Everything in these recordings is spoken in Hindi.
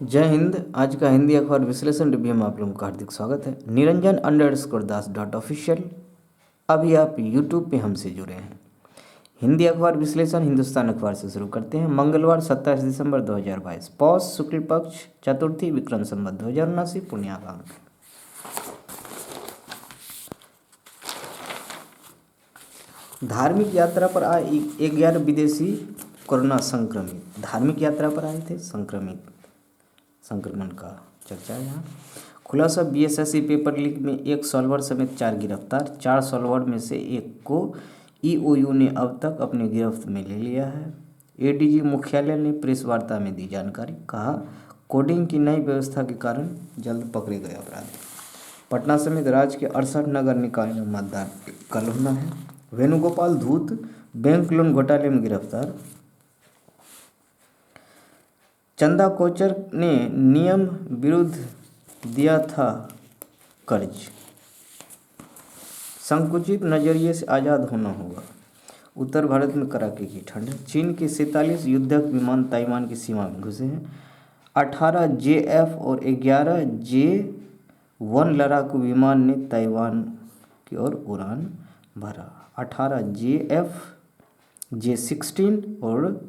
जय हिंद। आज का हिंदी अखबार विश्लेषण रिव्यू में आप लोगों का हार्दिक स्वागत है। निरंजन अंडरस्कोर दास डॉट ऑफिशियल। अभी आप यूट्यूब पे हमसे जुड़े हैं। हिंदी अखबार विश्लेषण हिंदुस्तान अखबार से शुरू करते हैं। मंगलवार 27 दिसंबर 2022, पौष शुक्ल पक्ष चतुर्थी, विक्रम संवत 2079, पुण्यागाम। धार्मिक यात्रा पर आए 11 विदेशी कोरोना संक्रमित। धार्मिक यात्रा पर आए थे, संक्रमण का चर्चा है यहाँ। खुलासा, बीएसएससी पेपर लीक में एक सॉल्वर समेत 4 गिरफ्तार। 4 सॉल्वर में से एक को ईओयू ने अब तक अपनी गिरफ्त में ले लिया है। एडीजी मुख्यालय ने प्रेस वार्ता में दी जानकारी। कहा, कोडिंग की नई व्यवस्था के कारण जल्द पकड़े गए अपराधी। पटना समेत राज्य के 68 नगर निकाय में मतदान कल होना है। वेणुगोपाल धूत बैंक लोन घोटाले में गिरफ्तार। चंदा कोचर ने नियम विरुद्ध दिया था कर्ज। संकुचित नजरिए से आज़ाद होना होगा। उत्तर भारत में कड़ाके की ठंड। चीन के 47 युद्धक विमान ताइवान की सीमा में घुसे हैं। 18 JF और 11 J-1 लड़ाकू विमान ने ताइवान की ओर उड़ान भरा। 18 JF, J-16 और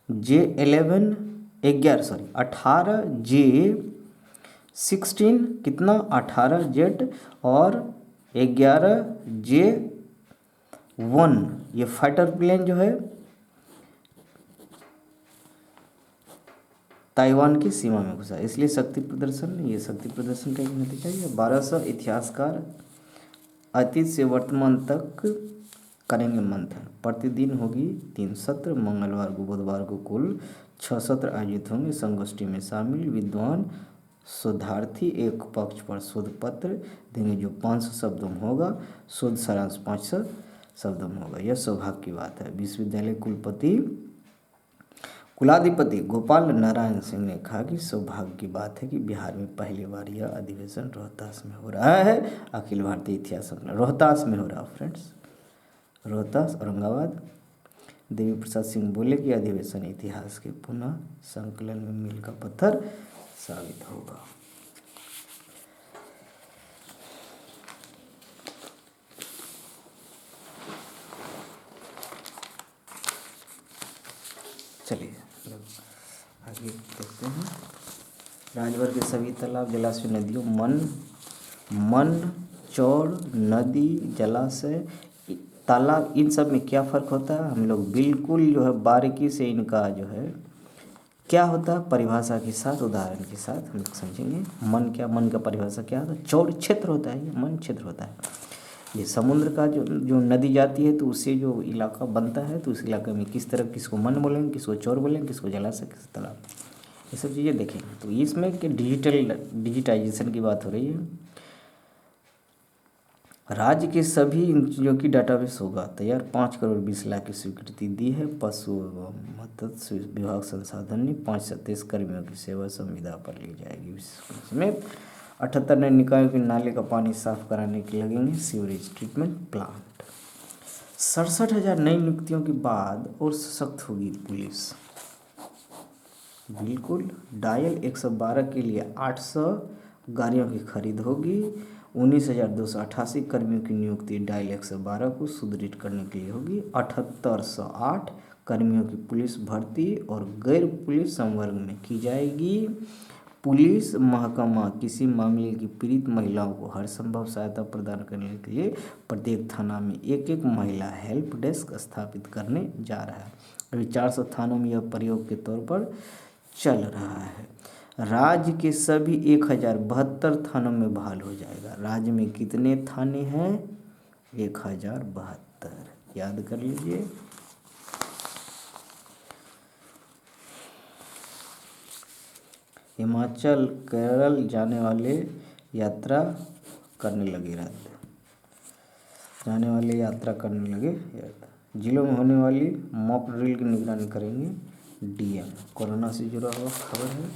J-11 18 J-16 कितना 18 जेट और 11 J-1 ये फाइटर प्लेन जो है ताइवान की सीमा में घुसा। इसलिए शक्ति प्रदर्शन, ये शक्ति प्रदर्शन का एक नतीजा है। 1200 इतिहासकार अतीत से वर्तमान तक करेंगे मंथन। प्रतिदिन होगी 3 सत्र। मंगलवार को बुधवार को कुल 6 सत्र आयोजित होंगे। संगोष्ठी में शामिल विद्वान शोधार्थी एक पक्ष पर शोध पत्र देंगे जो 500 शब्दों में होगा। शोध सारांश 500 शब्दों में होगा। यह सौभाग्य की बात है। विश्वविद्यालय कुलाधिपति गोपाल नारायण सिंह ने कहा कि सौभाग्य की बात है कि बिहार में पहली बार यह अधिवेशन रोहतास में हो रहा है। अखिल भारतीय इतिहास रोहतास में हो रहा है फ्रेंड्स, रोहतास औरंगाबाद। देवी प्रसाद सिंह बोले कि अधिवेशन इतिहास के पुनः संकलन में मील का पत्थर साबित होगा। चलिए आगे देखते हैं। राज्यभर के सभी तालाब, जलाशय, नदियों, मन चौड़, नदी, जलाशय, तालाब, इन सब में क्या फ़र्क होता है हम लोग बिल्कुल जो है बारीकी से इनका जो है क्या होता है परिभाषा के साथ, उदाहरण के साथ हम लोग समझेंगे। मन का परिभाषा क्या होता है? चौड़ क्षेत्र होता है, ये मन क्षेत्र होता है। ये समुद्र का जो नदी जाती है तो उससे जो इलाका बनता है तो उस इलाके में किस तरह किसको मन बोलेंगे, किसको चौड़ बोलेंगे, किसको जलाशय, किस तालाब, ये सब चीज़ें देखेंगे। तो इसमें कि डिजिटाइजेशन की बात हो रही है। राज्य के सभी इन चीज़ों की डाटाबेस होगा तैयार। 5 करोड़ 20 लाख की स्वीकृति दी है। पशु एवं मत्स्य विभाग संसाधन ने 527 कर्मियों की सेवा संविदा पर ली जाएगी। इसमें 78 नए निकायों के नाले का पानी साफ कराने के लगेंगे सीवरेज ट्रीटमेंट प्लांट। 67,000 नई नियुक्तियों के बाद और सशक्त होगी पुलिस। बिल्कुल। डायल 112 के लिए 800 गाड़ियों की खरीद होगी। 19,288 कर्मियों की नियुक्ति डायल 112 को सुदृढ़ करने के लिए होगी। 7808 कर्मियों की पुलिस भर्ती और गैर पुलिस संवर्ग में की जाएगी। पुलिस महकमा किसी मामले की पीड़ित महिलाओं को हर संभव सहायता प्रदान करने के लिए प्रत्येक थाना में एक महिला हेल्प डेस्क स्थापित करने जा रहा है। अभी 400 थानों में यह प्रयोग के तौर पर चल रहा है। राज्य के सभी 1072 थानों में बहाल हो जाएगा। राज्य में कितने थाने हैं? 1072, याद कर लीजिए। हिमाचल केरल जाने वाले यात्रा करने लगे जिलों में होने वाली मॉक ड्रिल की निगरानी करेंगे डीएम। कोरोना से जुड़ा हुआ खबर है।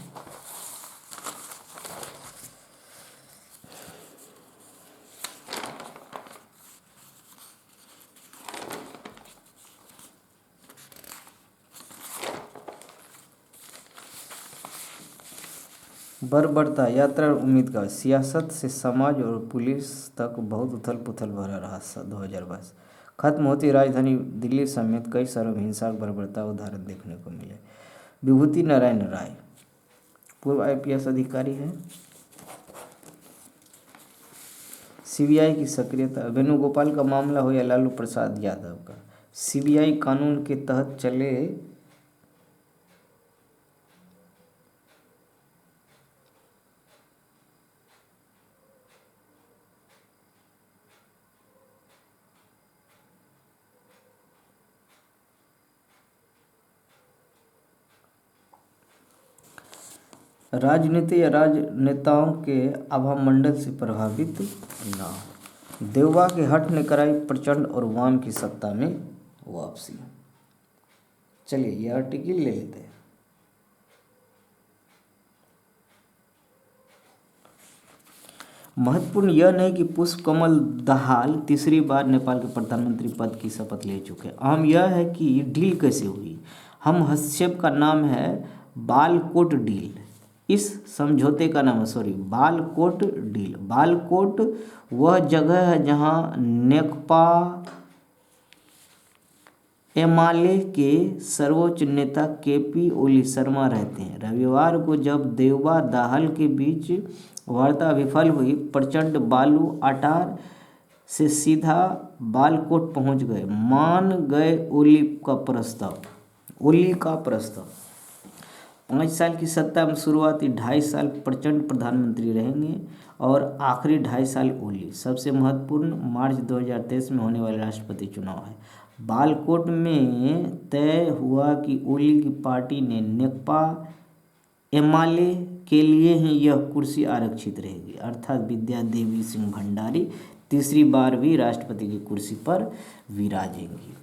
बर्बरता यात्रा और उम्मीद का सियासत से समाज और पुलिस तक बहुत उथल पुथल भरा रहा 2022। खत्म होती राजधानी दिल्ली समेत कई शहरों में हिंसा और बर्बरता उदाहरण देखने को मिले। विभूति नारायण राय पूर्व IPS अधिकारी है। CBI की सक्रियता, वेणुगोपाल का मामला हो या लालू प्रसाद यादव का, CBI कानून के तहत चले। राजनीति या राजनेताओं के आभामंडल से प्रभावित ना हो। देवबा के हट ने कराई प्रचंड और वाम की सत्ता में वापसी। चलिए ये आर्टिकल ले लेते हैं। महत्वपूर्ण यह नहीं कि पुष्प कमल दहाल तीसरी बार नेपाल के प्रधानमंत्री पद की शपथ ले चुके। अहम यह है कि डील कैसे हुई। हम हस्तक्षेप का नाम है बालकोट डील। इस समझौते का नाम है बालकोट डील। बालकोट वह जगह है जहां नेकपा एमाले के सर्वोच्च नेता KP ओली शर्मा रहते हैं। रविवार को जब देवबा दाहाल के बीच वार्ता विफल हुई, प्रचंड बालू अटार से सीधा बालकोट पहुंच गए। मान गए ओली का प्रस्ताव। 5 साल की सत्ता में शुरुआती 2.5 साल प्रचंड प्रधानमंत्री रहेंगे और आखिरी 2.5 साल ओली। सबसे महत्वपूर्ण मार्च 2023 में होने वाले राष्ट्रपति चुनाव है। बालकोट में तय हुआ कि ओली की पार्टी ने नेकपा एमाले के लिए ही यह कुर्सी आरक्षित रहेगी, अर्थात विद्या देवी सिंह भंडारी तीसरी बार भी राष्ट्रपति की कुर्सी पर विराजेंगी।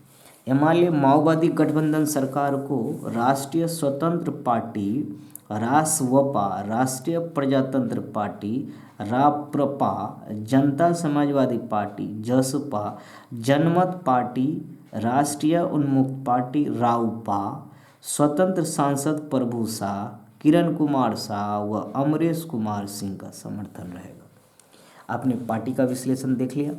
एमाले माओवादी गठबंधन सरकार को राष्ट्रीय स्वतंत्र पार्टी रासवपा, राष्ट्रीय प्रजातंत्र पार्टी राप्रपा, जनता समाजवादी पार्टी जसपा, जनमत पार्टी, राष्ट्रीय उन्मुक्त पार्टी राउपा, स्वतंत्र सांसद प्रभु शाह, किरण कुमार शाह व अमरेश कुमार सिंह का समर्थन रहेगा। आपने पार्टी का विश्लेषण देख लिया।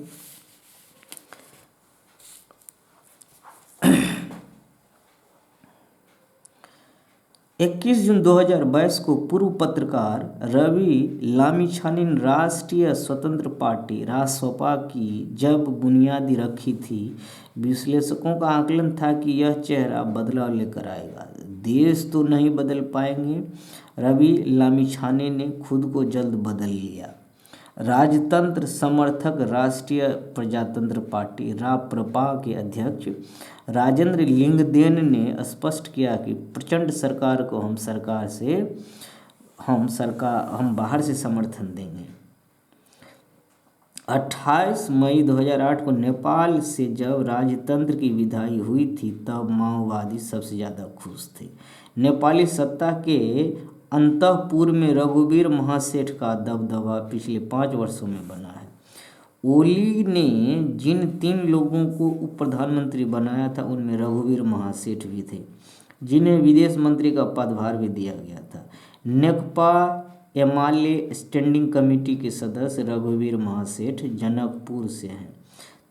21 जून 2022 को पूर्व पत्रकार रवि लामिछानेन राष्ट्रीय स्वतंत्र पार्टी रासपा की जब बुनियादी रखी थी, विश्लेषकों का आकलन था कि यह चेहरा बदलाव लेकर आएगा। देश तो नहीं बदल पाएंगे। रवि लामिछाने ने खुद को जल्द बदल लिया। राजतंत्र समर्थक राष्ट्रीय प्रजातंत्र पार्टी राप्रपा के अध्यक्ष राजेंद्र लिंगदेन ने स्पष्ट किया कि प्रचंड सरकार को हम बाहर से समर्थन देंगे। 28 मई 2008 को नेपाल से जब राजतंत्र की विदाई हुई थी, तब माओवादी सबसे ज़्यादा खुश थे। नेपाली सत्ता के अंतःपुर में रघुवीर महासेठ का दबदबा पिछले 5 वर्षों में बना है। ओली ने जिन 3 लोगों को उप प्रधानमंत्री बनाया था, उनमें रघुवीर महासेठ भी थे, जिन्हें विदेश मंत्री का पदभार भी दिया गया था। नेकपा एमाले स्टैंडिंग कमेटी के सदस्य रघुवीर महासेठ जनकपुर से हैं।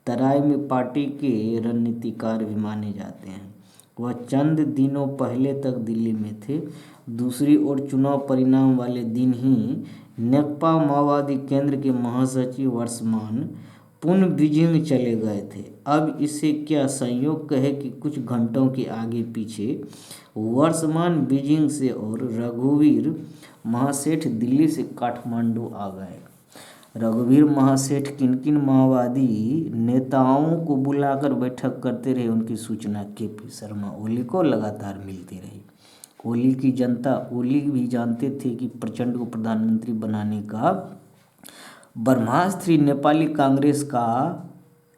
तराई में पार्टी के रणनीतिकार भी माने जाते हैं। वह चंद दिनों पहले तक दिल्ली में थे। दूसरी ओर चुनाव परिणाम वाले दिन ही नेकपा माओवादी केंद्र के महासचिव वर्षमान पुनः बीजिंग चले गए थे। अब इसे क्या संयोग कहे कि कुछ घंटों के आगे पीछे वर्षमान बीजिंग से और रघुवीर महासेठ दिल्ली से काठमांडू आ गए। रघुवीर महासेठ किन किन माओवादी नेताओं को बुलाकर बैठक करते रहे, उनकी सूचना KP शर्मा ओली को लगातार मिलती रही। ओली की जनता ओली भी जानते थे कि प्रचंड को प्रधानमंत्री बनाने का ब्रह्मास्त्र नेपाली कांग्रेस का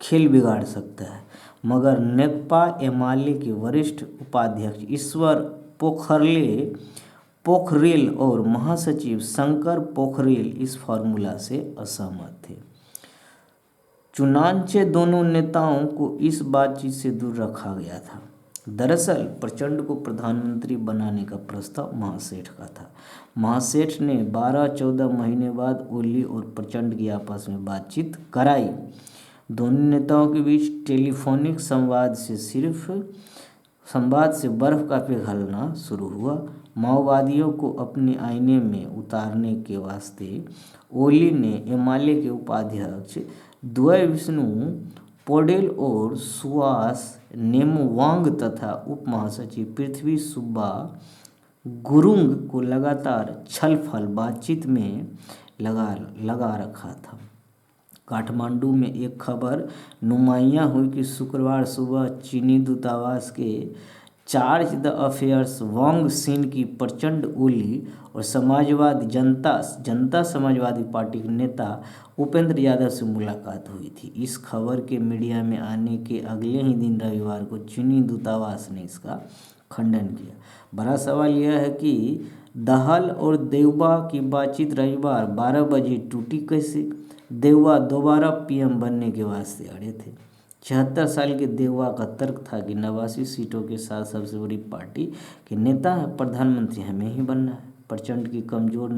खेल बिगाड़ सकता है, मगर नेकपा एमाले के वरिष्ठ उपाध्यक्ष ईश्वर पोखरेल और महासचिव शंकर पोखरेल इस फार्मूला से असहमत थे। चुनांचे दोनों नेताओं को इस बातचीत से दूर रखा गया था। दरअसल प्रचंड को प्रधानमंत्री बनाने का प्रस्ताव महासेठ का था। महासेठ ने 12-14 महीने बाद ओली और प्रचंड की आपस में बातचीत कराई। दोनों नेताओं के बीच टेलीफोनिक संवाद से बर्फ का पिघलना शुरू हुआ। माओवादियों को अपने आईने में उतारने के वास्ते ओली ने एमआलए के उपाध्यक्ष द्वय विष्णु पौडेल और सुभाष नेमवांग तथा उप महासचिव पृथ्वी सुब्बा गुरुंग को लगातार छल-फल बातचीत में लगा रखा था। काठमांडू में एक खबर नुमाइयाँ हुई कि शुक्रवार सुबह चीनी दूतावास के चार्ज द अफेयर्स वांग सिन की प्रचंड ओली और जनता समाजवादी पार्टी के नेता उपेंद्र यादव से मुलाकात हुई थी। इस खबर के मीडिया में आने के अगले ही दिन रविवार को चीनी दूतावास ने इसका खंडन किया। बड़ा सवाल यह है कि दहल और देवबा की बातचीत रविवार 12 बजे टूटी कैसे? देवबा दोबारा पीएम बनने के वास्ते अड़े थे। 76 साल के देवबा का तर्क था कि 89 सीटों के साथ सबसे बड़ी पार्टी के नेता है, प्रधानमंत्री हमें ही बनना है। प्रचंड की कमजोर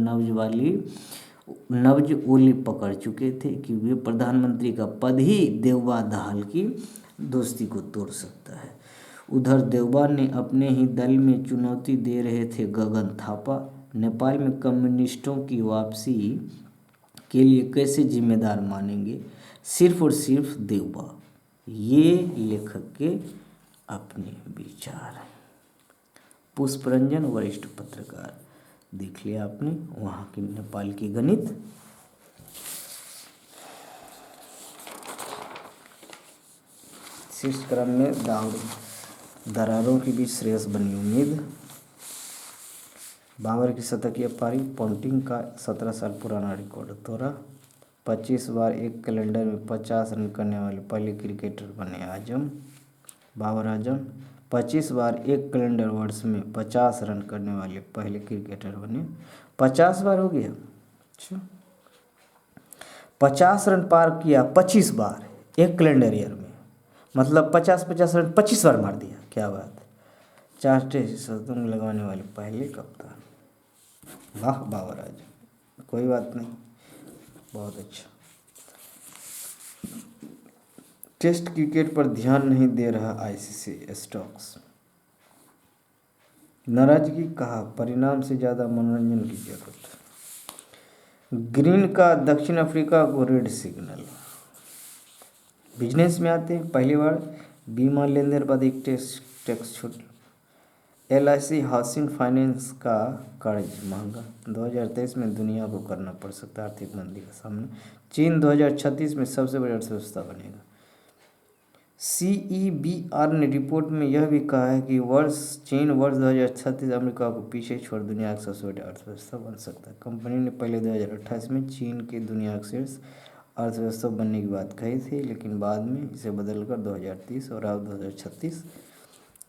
नब्ज ओली पकड़ चुके थे कि वे प्रधानमंत्री का पद ही देवबा दहल की दोस्ती को तोड़ सकता है। उधर देवबा ने अपने ही दल में चुनौती दे रहे थे गगन थापा। नेपाल में कम्युनिस्टों की वापसी के लिए कैसे जिम्मेदार मानेंगे? सिर्फ और सिर्फ देवबा। ये लेखक के अपने विचार हैं। पुष्परंजन वरिष्ठ पत्रकार, देख लिया आपने वहाँ की नेपाल की गणित। शीर्ष क्रम में दरारों के बीच श्रेयस बनी उम्मीद। बाबर की शतकीय पारी, पोंटिंग का 17 साल पुराना रिकॉर्ड तोड़ा। 25 बार एक कैलेंडर में 50 रन करने वाले पहले क्रिकेटर बने बाबर आजम। 25 बार एक कैलेंडर वर्ष में 50 रन करने वाले पहले क्रिकेटर बने। 50 बार हो गया। अच्छा, 50 रन पार किया 25 बार एक कैलेंडर ईयर में, मतलब 50 रन 25 बार मार दिया। क्या बात है। 4 टेस्ट शतक लगाने वाले पहले कप्तान। वाह बाबर आजम, कोई बात नहीं, बहुत अच्छा। टेस्ट क्रिकेट पर ध्यान नहीं दे रहा आईसीसी स्टॉक्स। नाराजगी, कहा परिणाम से ज़्यादा मनोरंजन की जरूरत। ग्रीन का दक्षिण अफ्रीका को रेड सिग्नल। बिजनेस में आते हैं, पहली बार बीमा लेन देन बाद एक टैक्स छूट। LIC हाउसिंग फाइनेंस का कर्ज महंगा, 2023 में दुनिया को करना पड़ सकता है आर्थिक मंदी का सामना। चीन 2036 में सबसे बड़ी अर्थव्यवस्था बनेगा। CEBR ने रिपोर्ट में यह भी कहा है कि चीन वर्ष 2036 अमेरिका को पीछे छोड़ दुनिया की सबसे बड़ी अर्थव्यवस्था बन सकता है। कंपनी ने पहले 2028 में चीन के दुनिया की शीर्ष अर्थव्यवस्था बनने की बात कही थी, लेकिन बाद में इसे बदलकर 2030 और अब 2036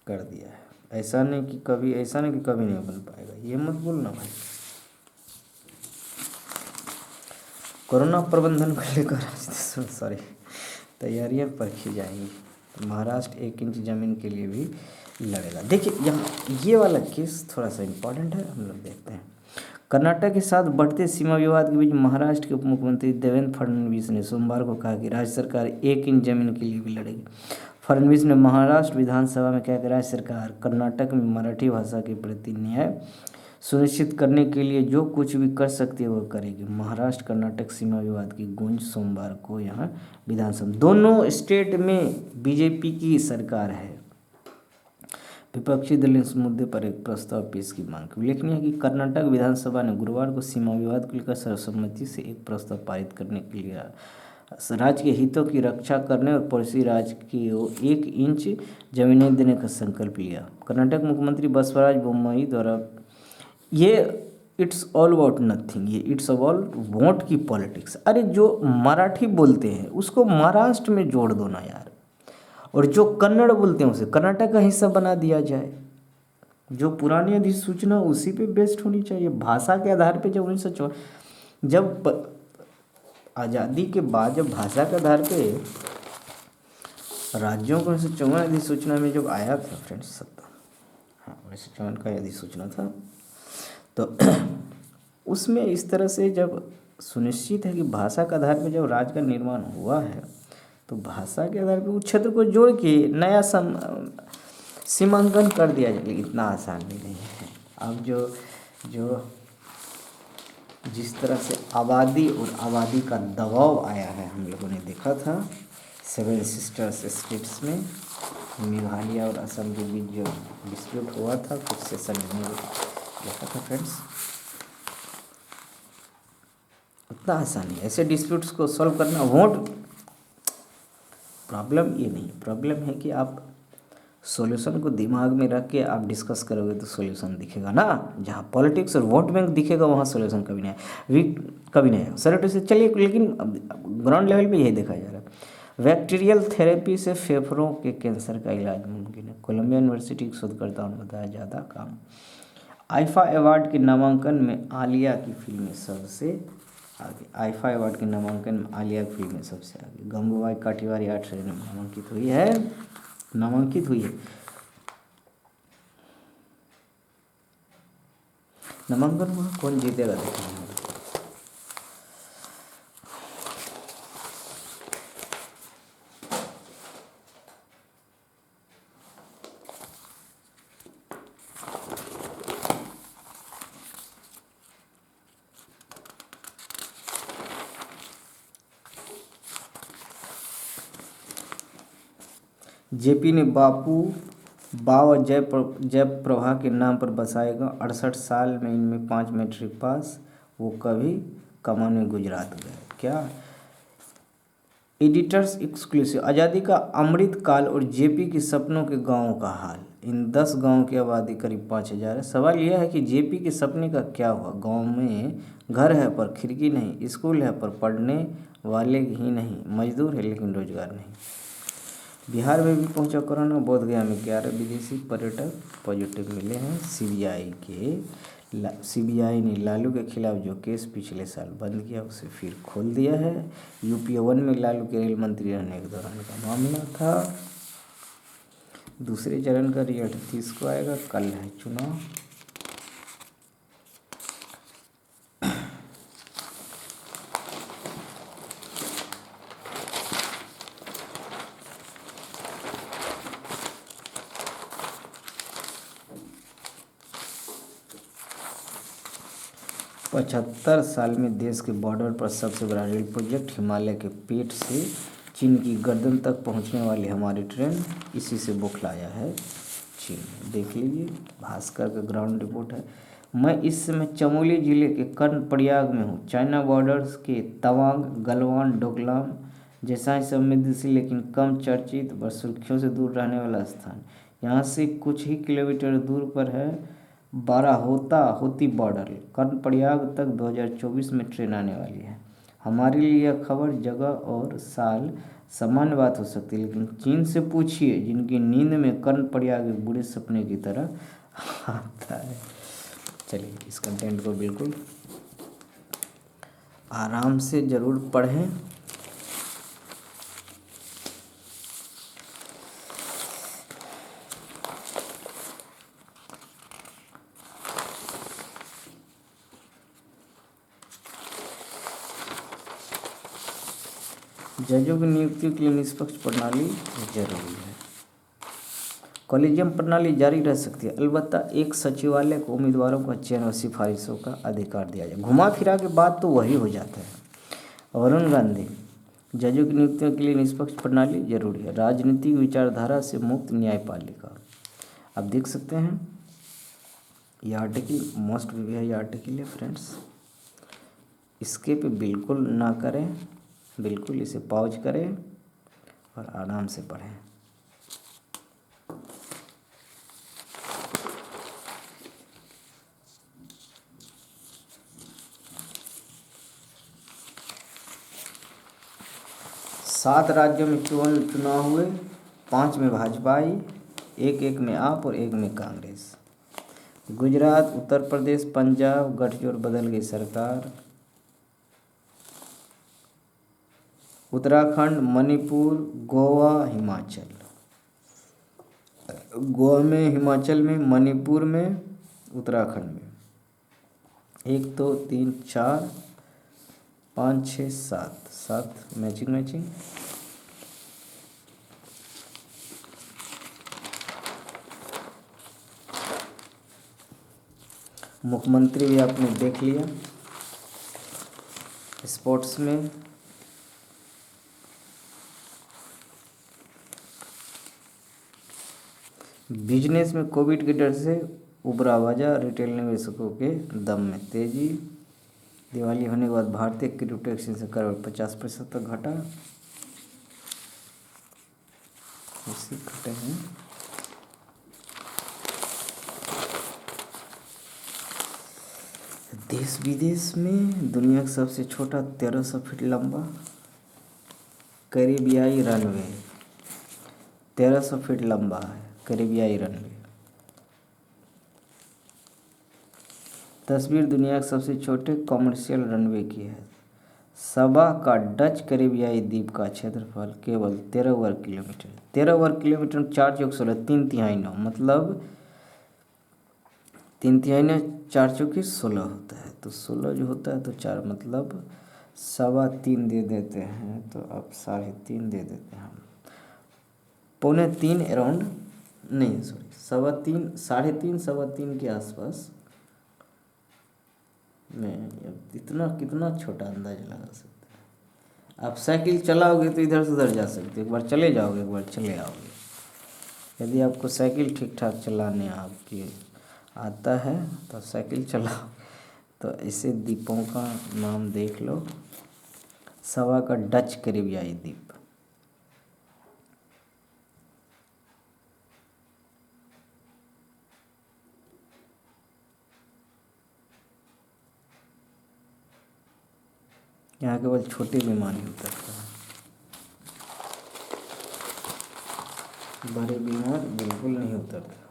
कर दिया है। ऐसा नहीं कि कभी नहीं बन पाएगा, ये मत बोलना भाई। कोरोना प्रबंधन को लेकर तैयारियां परखी जाएंगी। महाराष्ट्र 1 इंच जमीन के लिए भी लड़ेगा। देखिए यहाँ ये वाला केस थोड़ा सा इम्पोर्टेंट है, हम लोग देखते हैं। कर्नाटक के साथ बढ़ते सीमा विवाद के बीच महाराष्ट्र के उप मुख्यमंत्री देवेंद्र फडणवीस ने सोमवार को कहा कि राज्य सरकार 1 इंच जमीन के लिए भी लड़ेगी। फडणवीस ने महाराष्ट्र विधानसभा में कहा कि राज्य सरकार कर्नाटक में मराठी भाषा के प्रति न्याय सुनिश्चित करने के लिए जो कुछ भी कर सकती है वह करेगी। महाराष्ट्र कर्नाटक सीमा विवाद की गूंज सोमवार को यहाँ विधानसभा, दोनों स्टेट में बीजेपी की सरकार है। विपक्षी दल ने इस मुद्दे पर एक प्रस्ताव पेश की मांग की। उल्लेखनीय है कि कर्नाटक विधानसभा ने गुरुवार को सीमा विवाद को लेकर सर्वसम्मति से एक प्रस्ताव पारित करने के लिए राज्य के हितों की रक्षा करने और पड़ोसी राज्य को 1 इंच जमीनें देने का संकल्प लिया। कर्नाटक मुख्यमंत्री बसवराज बोम्मई द्वारा ये इट्स ऑल अबाउट नथिंग, ये इट्स अबाउट वोट की पॉलिटिक्स। अरे जो मराठी बोलते हैं उसको महाराष्ट्र में जोड़ दो ना यार, और जो कन्नड़ बोलते हैं उसे कर्नाटक का हिस्सा बना दिया जाए। जो पुरानी अधिसूचना उसी पे बेस्ड होनी चाहिए, भाषा के आधार पे। जब आज़ादी के बाद जब भाषा के आधार पे राज्यों को 1954 अधिसूचना में जब आया था फ्रेंड्स, 70, हाँ 1954 का अधिसूचना था, तो उसमें इस तरह से जब सुनिश्चित है कि भाषा के आधार पर जब राज्य का निर्माण हुआ है, तो भाषा के आधार पर उस क्षेत्र को जोड़ के नया सीमांकन कर दिया जाए। इतना आसान भी नहीं है। अब जो जिस तरह से आबादी और आबादी का दबाव आया है, हम लोगों ने देखा था 7 सिस्टर्स स्टेट्स में, मेघालय और असम के बीच जो डिस्प्यूट हुआ था कुछ सेशन में देखा था फ्रेंड्स। उतना आसान है ऐसे डिस्प्यूट्स को सॉल्व करना। वोट प्रॉब्लम ये नहीं, प्रॉब्लम है कि आप सॉल्यूशन को दिमाग में रख के आप डिस्कस करोगे तो सॉल्यूशन दिखेगा ना। जहाँ पॉलिटिक्स और वोट बैंक दिखेगा वहाँ सॉल्यूशन कभी नहीं है, कभी नहीं है सर। से चलिए, लेकिन ग्राउंड लेवल पे यही देखा जा रहा है। बैक्टीरियल थेरेपी से फेफड़ों के कैंसर का इलाज मुमकिन है, कोलंबिया यूनिवर्सिटी के शोधकर्ताओं ने बताया। ज़्यादा काम। आईफा अवार्ड के नामांकन में आलिया की फिल्में सबसे आगे। आईफा अवार्ड के नामांकन में आलिया की फिल्में सबसे आगे। गंगूबाई काठियावाड़ी 8 श्रेणी में नामांकित हुई है। नामांकन हुआ, कौन जीतेगा देखेंगे। जेपी ने बाव जयप्रभा के नाम पर बसाएगा। 68 साल में इनमें 5 मैट्रिक पास, वो कभी कमान में गुजरात गए। क्या एडिटर्स एक्सक्लूसिव। आज़ादी का अमृत काल और जेपी के सपनों के गांवों का हाल। इन 10 गांवों की आबादी करीब 5000 है। सवाल यह है कि जेपी के सपने का क्या हुआ। गांव में घर है पर खिड़की नहीं, स्कूल है पर पढ़ने वाले ही नहीं, मजदूर है लेकिन रोजगार नहीं। बिहार में भी पहुंचा कोरोना। बोधगया में 11 विदेशी पर्यटक पॉजिटिव मिले हैं। सीबीआई ने लालू के खिलाफ जो केस पिछले साल बंद किया उसे फिर खोल दिया है। यूपी 1 में लालू के रेल मंत्री रहने के दौरान का मामला था। दूसरे चरण का रिजल्ट 30 को आएगा। कल है चुनाव। पचहत्तर साल में देश के बॉर्डर पर सबसे बड़ा रेल प्रोजेक्ट। हिमालय के पेट से चीन की गर्दन तक पहुंचने वाली हमारी ट्रेन इसी से बौखलाया है चीन। देख लीजिए, भास्कर का ग्राउंड रिपोर्ट है। मैं इस समय चमोली जिले के कर्णप्रयाग में हूँ। चाइना बॉर्डर्स के तवांग, गलवान, डोकलाम जैसा ही समृद्धशील लेकिन कम चर्चित व सुर्खियों से दूर रहने वाला स्थान। यहाँ से कुछ ही किलोमीटर दूर पर है होती बॉर्डर। कर्णप्रयाग तक 2024 में ट्रेन आने वाली है। हमारे लिए यह खबर जगह और साल सामान्य बात हो सकती है, लेकिन चीन से पूछिए जिनकी नींद में कर्णप्रयाग एक बुरे सपने की तरह आता है। चलिए, इस कंटेंट को बिल्कुल आराम से ज़रूर पढ़ें। जजों की नियुक्ति के लिए निष्पक्ष प्रणाली जरूरी है। कॉलेजियम प्रणाली जारी रह सकती है, अलबत्ता एक सचिवालय को उम्मीदवारों का चयन और सिफारिशों का अधिकार दिया जाए। घुमा फिरा के बाद तो वही हो जाता है। वरुण गांधी। जजों की नियुक्तियों के लिए निष्पक्ष प्रणाली जरूरी है। राजनीतिक विचारधारा से मुक्त न्यायपालिका। आप देख सकते हैं यह आर्टिकल मोस्ट प्रीवियस आर्टिकल है फ्रेंड्स। इसके पे बिल्कुल ना करें, बिल्कुल इसे पॉज करें और आराम से पढ़ें। सात राज्यों में चुनाव हुए, 5 में भाजपा आई, एक में आप और 1 में कांग्रेस। गुजरात, उत्तर प्रदेश, पंजाब गठजोड़ बदल गई सरकार। उत्तराखंड, मणिपुर, गोवा, हिमाचल। गोवा में, हिमाचल में, मणिपुर में, उत्तराखंड में। 1 2 3 4 5 6 7 7 मैचिंग। मुख्यमंत्री भी आपने देख लिया। स्पोर्ट्स में बिजनेस में कोविड के डर से उभरा बाजार, रिटेल निवेशकों के दम में तेजी। दिवाली होने के बाद भारतीय क्रिप्टो एक्सचेंज से कर 50% तक घटा। इसी घटे हैं। देश विदेश में दुनिया का सबसे छोटा 1300 फीट लंबा कैरिबियाई रनवे 1300 फीट लंबा है। कैरिबियाई रनवे। तस्वीर दुनिया के सबसे छोटे कॉमर्शियल रनवे की है। सबा का डच कैरिबियाई द्वीप का क्षेत्रफल केवल 13 वर्ग किलोमीटर। 13 वर्ग किलोमीटर 4 चौक 16 3 तिहाई 9 मतलब 3 तिहाई 9 4 चौके 16 होता है। तो 16 जो होता है तो 4 मतलब 3.25 दे देते हैं। तो अब 3.5 दे देते हैं हम। 2.25 अराउंड नहीं सॉरी 3.25 3.5 3.25 के आसपास में। इतना कितना छोटा अंदाज लगा सकते हैं। आप साइकिल चलाओगे तो इधर से उधर जा सकते हो। एक बार चले जाओगे, एक बार चले आओगे। यदि आपको साइकिल ठीक ठाक चलाने आपकी आता है तो साइकिल चलाओ। तो ऐसे द्वीपों का नाम देख लो। सबा का डच कैरिबियाई द्वीप। यहाँ केवल छोटी बीमारी उतरता है, बड़े बीमार बिल्कुल नहीं उतरते।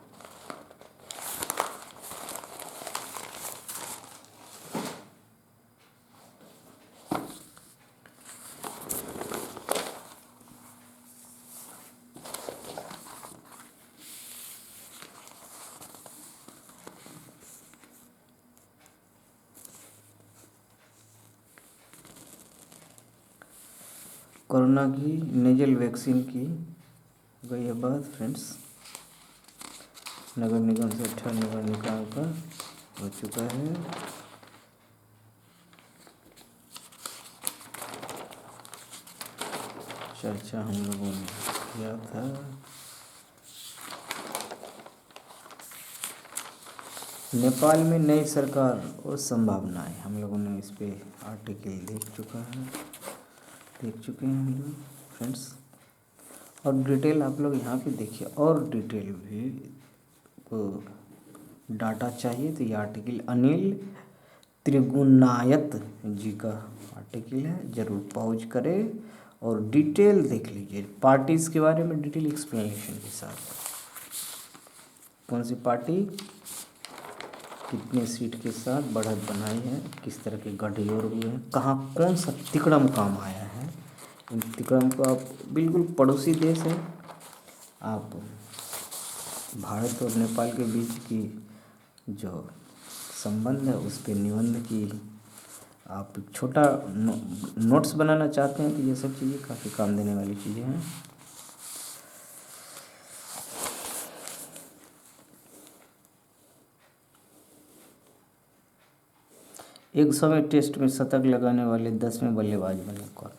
कोरोना की नेजल वैक्सीन की गई है बात फ्रेंड्स। नगर निगम से 18 नगर निकायों का हो चुका है। चर्चा हम लोगों ने किया था। नेपाल में नई सरकार और संभावनाएं, हम लोगों ने इस पे आर्टिकल देख चुके हैं हम लोग फ्रेंड्स। और डिटेल आप लोग यहाँ पे देखिए। और डिटेल भी को डाटा चाहिए तो ये आर्टिकल अनिल त्रिगुनायत जी का आर्टिकल है। ज़रूर पॉज करें और डिटेल देख लीजिए। पार्टीज़ के बारे में डिटेल एक्सप्लेनेशन के साथ। कौन सी पार्टी कितने सीट के साथ बढ़त बनाई है, किस तरह के गठजोड़ हुए हैं, कहाँ कौन सा तिकड़म काम आया है। इन तिकड़म को आप बिल्कुल पड़ोसी देश है। आप भारत और नेपाल के बीच की जो संबंध है उस पर निबंध की आप छोटा नोट्स बनाना चाहते हैं तो ये सब चीज़ें काफ़ी काम देने वाली चीज़ें हैं। एक समय टेस्ट में शतक लगाने वाले 10वें बल्लेबाज बने कौन?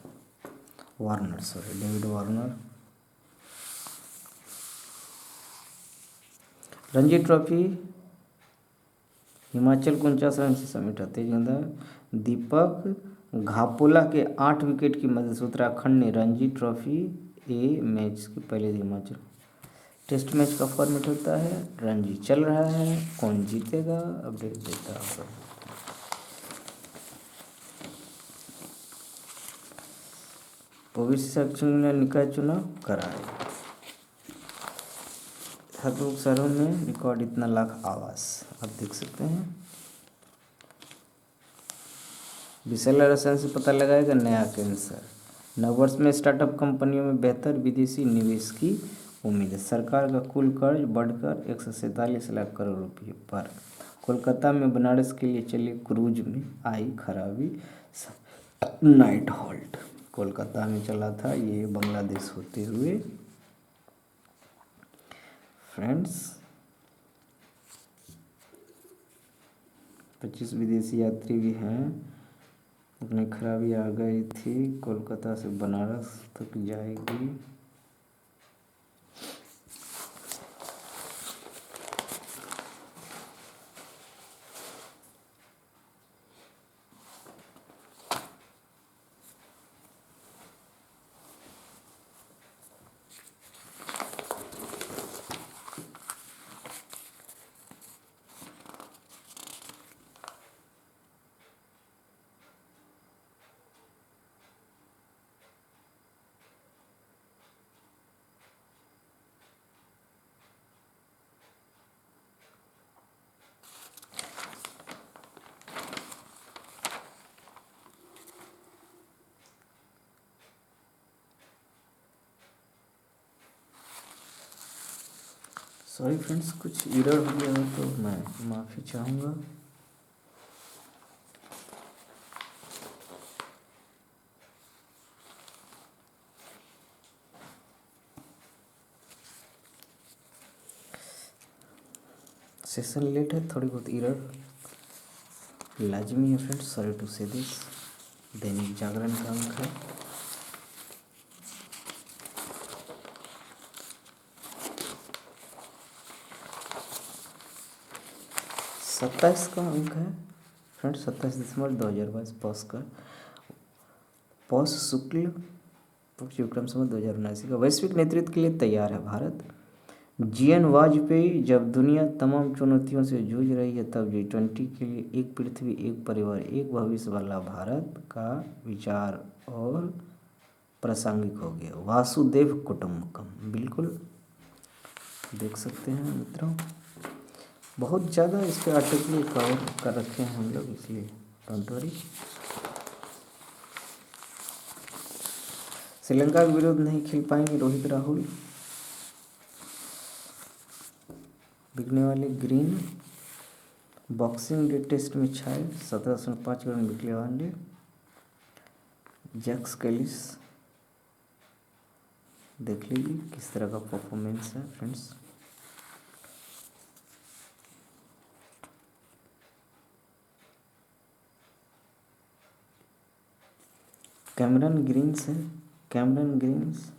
David Warner. Ranji trophy Himachal को 49 रन से समेटा। तेज गेंदबाज दीपक घापोला के 8 विकेट की मदद से उत्तराखंड ने रणजी ट्रॉफी ए मैच के पहले हिमाचल। टेस्ट मैच का फॉर्मेट होता है। रणजी चल रहा है, कौन जीतेगा अपडेट देता होगा। भविष्य ने निकाय चुनाव कराए। हर शहरों में रिकॉर्ड इतना लाख आवास आप देख सकते हैं। विषैला रसायन से पता लगाएगा नया कैंसर। नववर्ष में स्टार्टअप कंपनियों में बेहतर विदेशी निवेश की उम्मीद है। सरकार का कुल कर्ज बढ़कर 147 लाख करोड़ रुपये पर। कोलकाता में बनारस के लिए चले क्रूज में आई खराबी, नाइट हॉल्ट। कोलकाता में चला था ये बांग्लादेश होते हुए। फ्रेंड्स 25 विदेशी यात्री भी हैं, अपनी खराबी आ गई थी। कोलकाता से बनारस तक जाएगी। सॉरी फ्रेंड्स, कुछ एरर हो गया हो तो मैं माफ़ी चाहूँगा। सेशन लेट है, थोड़ी बहुत एरर लाजमी है फ्रेंड्स, सॉरी टू से दिस। दैनिक जागरण का अंक है। सत्ताईस का अंक है फ्रेंड्स, 27 दिसंबर 2022 पौष शुक्ल पक्ष विक्रम संवत 2079 का। वैश्विक नेतृत्व के लिए तैयार है भारत। जीएन वाजपेयी, जब दुनिया तमाम चुनौतियों से जूझ रही है तब G20 के लिए एक पृथ्वी एक परिवार एक भविष्य वाला भारत का विचार और प्रासंगिक हो गया। वासुदेव कुटुंबकम, बिल्कुल देख सकते हैं मित्रों। बहुत ज़्यादा इस पर आर्टिकल कवर कर रखे हैं हम लोग, इसलिए डोंट वरी। श्रीलंका के विरुद्ध नहीं खेल पाएंगे रोहित राहुल। बिकने वाले ग्रीन बॉक्सिंग डे टेस्ट में छाए 17.5 रन निकले वाले जैक्स कैलिस। देख लीजिए किस तरह का परफॉर्मेंस है फ्रेंड्स। कैमरन ग्रीन्स है, कैमरन ग्रीन्स।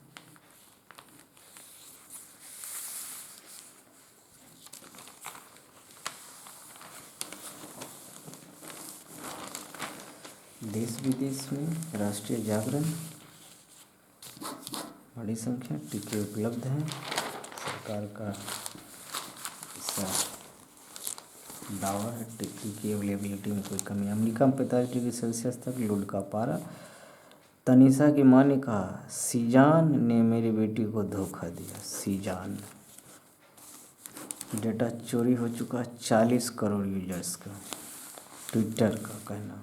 देश विदेश में राष्ट्रीय जागरण, बड़ी संख्या टीके उपलब्ध हैं। सरकार का ऐसा दावा है टीके की अवेलेबिलिटी में कोई कमी। अमेरिका में 45 डिग्री सेल्सियस तक लूट का पारा। तनीषा की मां ने कहा, सीजान ने मेरी बेटी को धोखा दिया। सीजान, डेटा चोरी हो चुका 40 करोड़ यूजर्स का, ट्विटर का कहना।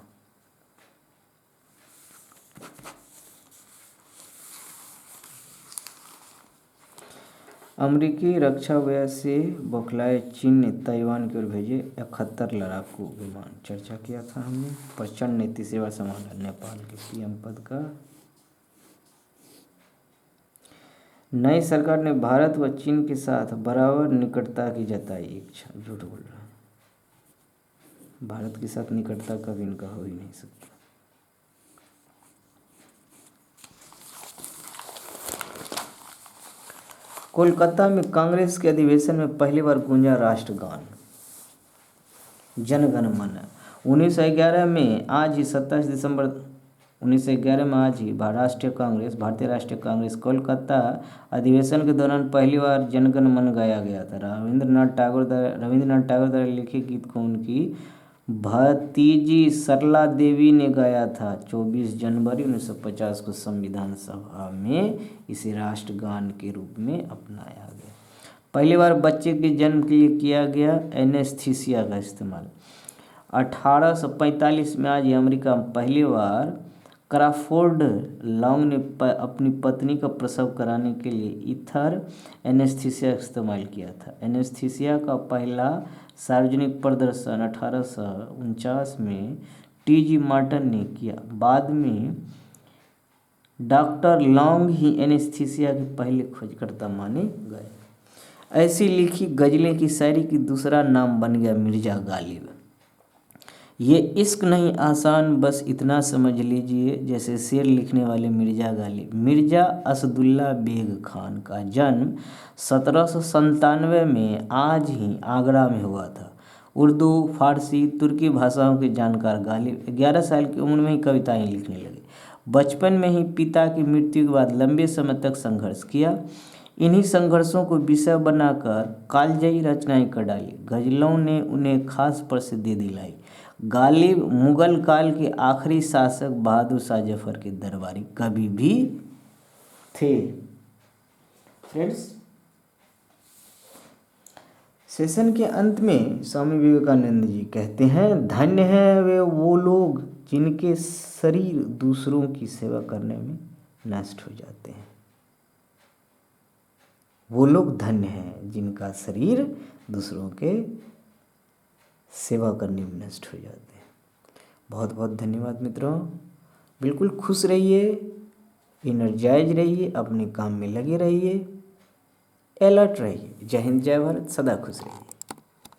अमेरिकी रक्षा व्यय से बौखलाए चीन ने ताइवान की ओर भेजे 71 लड़ाकू विमान। चर्चा किया था हमने। प्रचंड नीति सेवा संभाला नेपाल के पीएम पद का। नई सरकार ने भारत व चीन के साथ बराबर निकटता की जताई इच्छा। झूठ बोल रहा है, भारत के साथ निकटता कभी इनका हो ही नहीं सकता। कोलकाता में कांग्रेस के अधिवेशन में पहली बार गूंजा राष्ट्रगान, जनगण मन। 1911 में आज ही 27 दिसंबर 1911 में आज ही भारतीय राष्ट्रीय कांग्रेस कोलकाता अधिवेशन के दौरान पहली बार जनगण मन गाया गया था। रविंद्रनाथ टैगोर द्वारा लिखे गीत को उनकी भतीजी सरला देवी ने गाया था। 24 जनवरी 1950 को संविधान सभा में इसे राष्ट्रगान के रूप में अपनाया गया। पहली बार बच्चे के जन्म के लिए किया गया एनेस्थीसिया का इस्तेमाल। 1845 में आज अमेरिका में पहली बार क्राफोर्ड लॉन्ग ने अपनी पत्नी का प्रसव कराने के लिए ईथर एनेस्थीसिया इस्तेमाल किया था। एनेस्थीसिया का पहला सार्वजनिक प्रदर्शन 1849 में टी.जी. मार्टन ने किया। बाद में डॉक्टर लॉन्ग ही एनेस्थीसिया के पहले खोजकर्ता माने गए। ऐसी लिखी गज़लें की शायरी की दूसरा नाम बन गया मिर्ज़ा गालिब। ये इश्क नहीं आसान, बस इतना समझ लीजिए, जैसे शेर लिखने वाले मिर्ज़ा गालिब। मिर्ज़ा असदुल्ला बेग खान का जन्म 1797 में आज ही आगरा में हुआ था। उर्दू, फारसी, तुर्की भाषाओं के जानकार गालिब 11 साल की उम्र में ही कविताएं लिखने लगे। बचपन में ही पिता की मृत्यु के बाद लंबे समय तक संघर्ष किया। इन्हीं संघर्षों को विषय बनाकर कालजयी रचनाएं कर डाली। गज़लों ने उन्हें खास प्रसिद्धि दिलाई। गालिब मुगल काल के आखिरी शासक बहादुर शाह जफर के दरबारी कवि भी थे। फ्रेंड्स, सेशन के अंत में स्वामी विवेकानंद जी कहते हैं, धन्य है वे वो लोग जिनके शरीर दूसरों की सेवा करने में नष्ट हो जाते हैं। वो लोग धन्य हैं जिनका शरीर दूसरों के सेवा करने में नष्ट हो जाते हैं। बहुत बहुत धन्यवाद मित्रों। बिल्कुल खुश रहिए, एनर्जाइज रहिए, अपने काम में लगे रहिए, अलर्ट रहिए। जय हिंद, जय भारत, सदा खुश रहिए।